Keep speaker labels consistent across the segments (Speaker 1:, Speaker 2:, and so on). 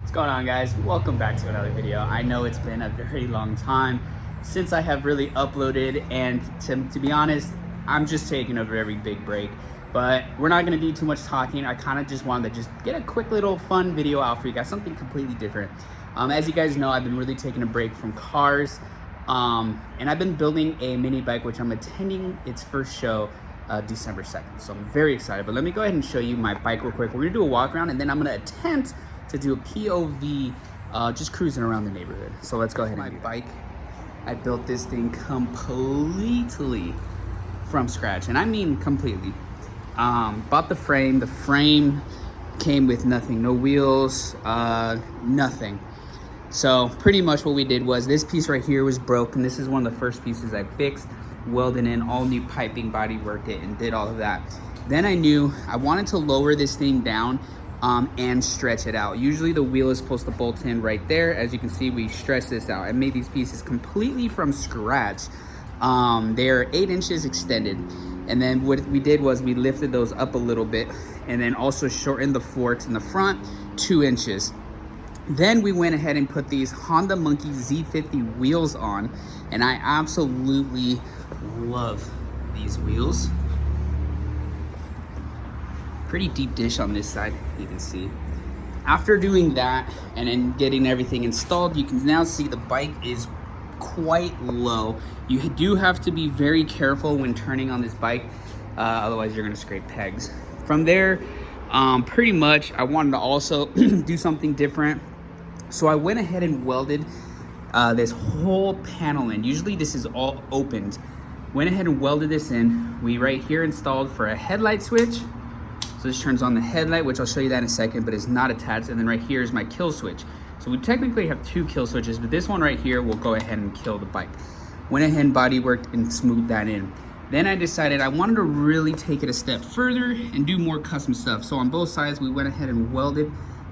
Speaker 1: What's going on, guys? Welcome back to another video. I know it's been a very long time since I have really uploaded, and to be honest, I'm just taking a very big break, but we're not going to do too much talking. I kind of just wanted to just get a quick little fun video out for you guys, something completely different. As you guys know, I've been really taking a break from cars, and I've been building a mini bike, which I'm attending its first show December 2nd. So I'm very excited, but let me go ahead and show you my bike real quick. We're gonna do a walk around, and then I'm gonna attempt to do a POV, just cruising around the neighborhood. So let's go ahead and do bike. I built this thing completely from scratch, and I mean completely. Bought the frame. The frame came with nothing, no wheels, nothing. So pretty much what we did was, this piece right here was broken. This is one of the first pieces I fixed, welded in, all new piping, body worked it, and did all of that. Then I knew I wanted to lower this thing down and stretch it out. Usually the wheel is supposed to bolt in right there. As you can see, we stretched this out. I made these pieces completely from scratch. They're 8 inches extended. And then what we did was we lifted those up a little bit, and then also shortened the forks in the front 2 inches. Then we went ahead and put these Honda Monkey Z50 wheels on, and I absolutely love these wheels. Pretty deep dish on this side, you can see. After doing that and then getting everything installed, you can now see the bike is quite low. You do have to be very careful when turning on this bike, otherwise you're gonna scrape pegs. From there, pretty much I wanted to also do something different. So I went ahead and welded this whole panel in. Usually this is all opened. Went ahead and welded this in. We right here installed for a headlight switch. So this turns on the headlight, which I'll show you that in a second, but it's not attached. And then right here is my kill switch. So we technically have 2 kill switches, but this one right here will go ahead and kill the bike. Went ahead and body worked and smoothed that in. Then I decided I wanted to really take it a step further and do more custom stuff. So on both sides, we went ahead and welded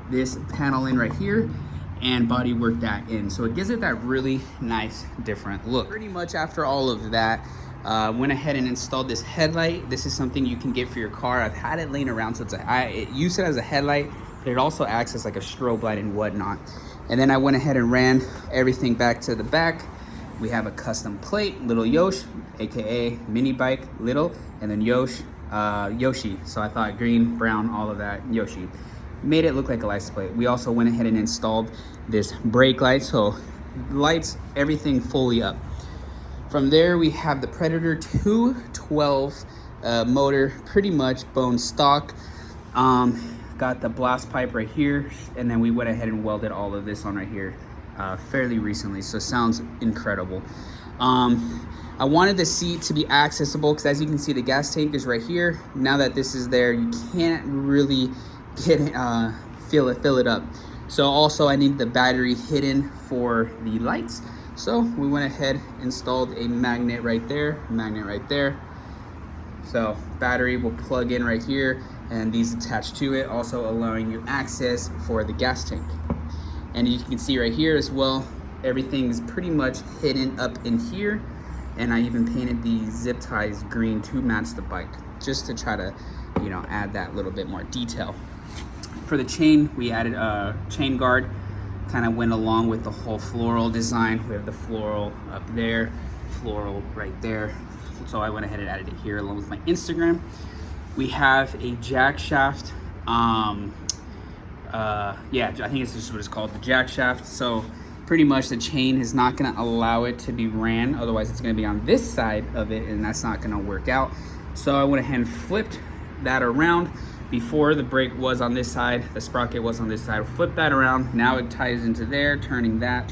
Speaker 1: this panel in right here and body worked that in. So it gives it that really nice, different look. Pretty much after all of that, went ahead and installed this headlight. This is something you can get for your car. I've had it laying around, so it use it as a headlight, but it also acts as like a strobe light and whatnot. And then I went ahead and ran everything back to the back. We have a custom plate, Little Yosh, aka mini bike, little, and then Yosh, Yoshi. So I thought green, brown, all of that, Yoshi. Made it look like a license plate. We also went ahead and installed this brake light, so lights everything fully up. From there, we have the Predator 212 motor, pretty much bone stock. Got the blast pipe right here, and then we went ahead and welded all of this on right here fairly recently, so sounds incredible. I wanted the seat to be accessible because, as you can see, the gas tank is right here. Now that this is there, you can't really get fill it up. So also I need the battery hidden for the lights. So we went ahead, installed a magnet right there, So battery will plug in right here, and these attached to it, also allowing you access for the gas tank. And you can see right here as well, everything is pretty much hidden up in here. And I even painted the zip ties green to match the bike, just to try to, you know, add that little bit more detail. For the chain, we added a chain guard, kind of went along with the whole floral design. We have the floral up there, floral right there. So I went ahead and added it here along with my Instagram. We have a jack shaft. Yeah, I think it's just what it's called, the jack shaft. So pretty much the chain is not gonna allow it to be ran. Otherwise it's gonna be on this side of it, and that's not gonna work out. So I went ahead and flipped that around. Before, the brake was on this side, the sprocket was on this side. Flip that around, now it ties into there, turning that,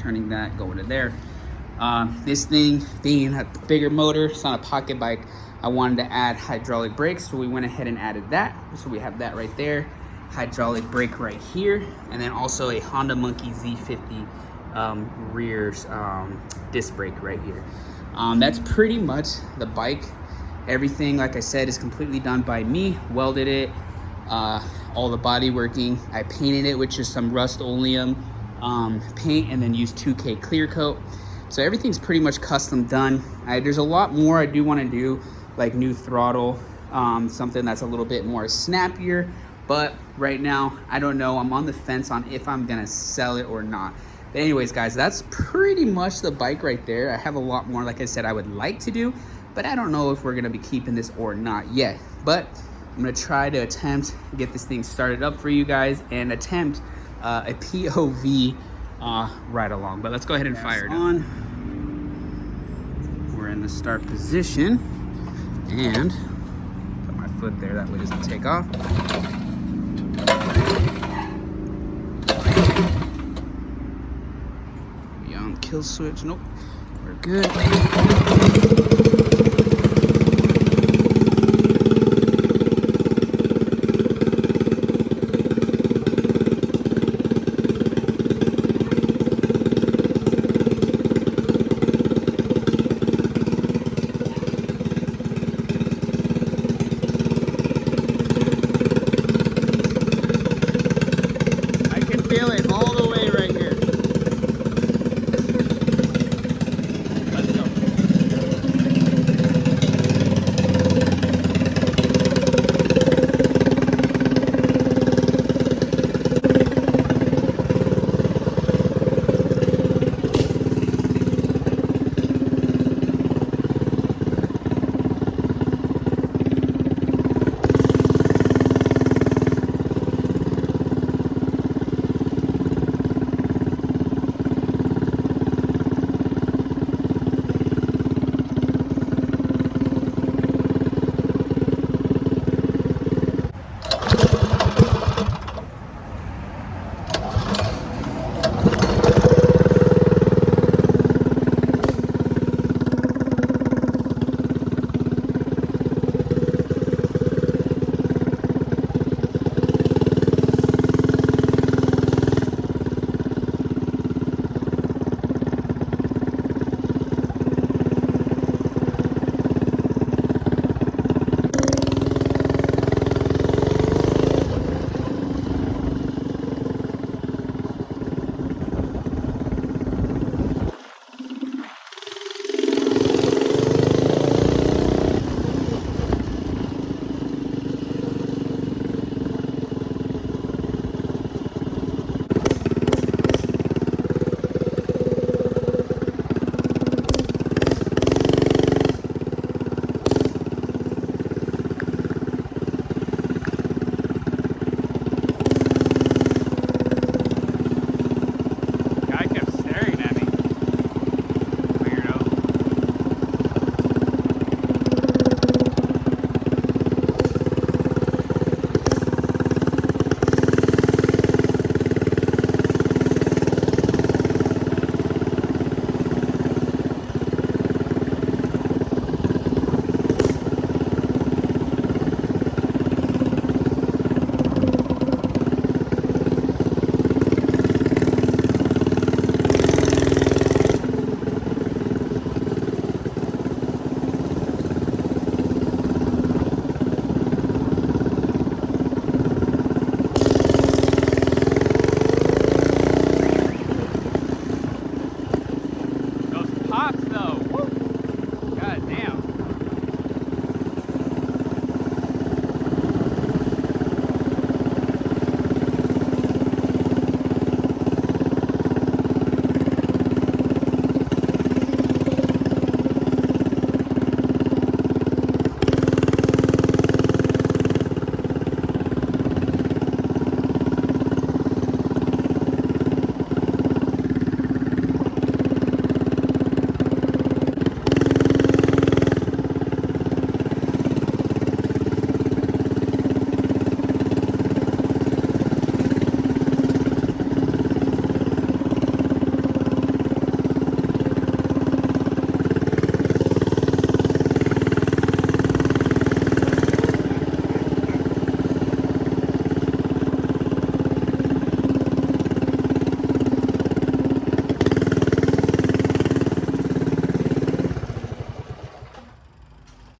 Speaker 1: going to there. This thing being a bigger motor, it's on a pocket bike, I wanted to add hydraulic brakes, so we went ahead and added that. So we have that right there, hydraulic brake right here, and then also a Honda Monkey Z50 rear disc brake right here. That's pretty much the bike. Everything, like I said, is completely done by me. Welded it, all the body working. I painted it with just some Rust-Oleum paint, and then used 2K clear coat. So everything's pretty much custom done. There's a lot more I do want to do, like new throttle, something that's a little bit more snappier, but right now I don't know. I'm on the fence on if I'm gonna sell it or not. But anyways, guys, that's pretty much the bike right there. I have a lot more, like I said, I would like to do, but I don't know if we're gonna be keeping this or not yet. But I'm gonna try to attempt to get this thing started up for you guys and attempt a POV ride along. But let's go ahead and fire it on. We're in the start position, and put my foot there, that way it doesn't take off. Kill switch, nope, we're good.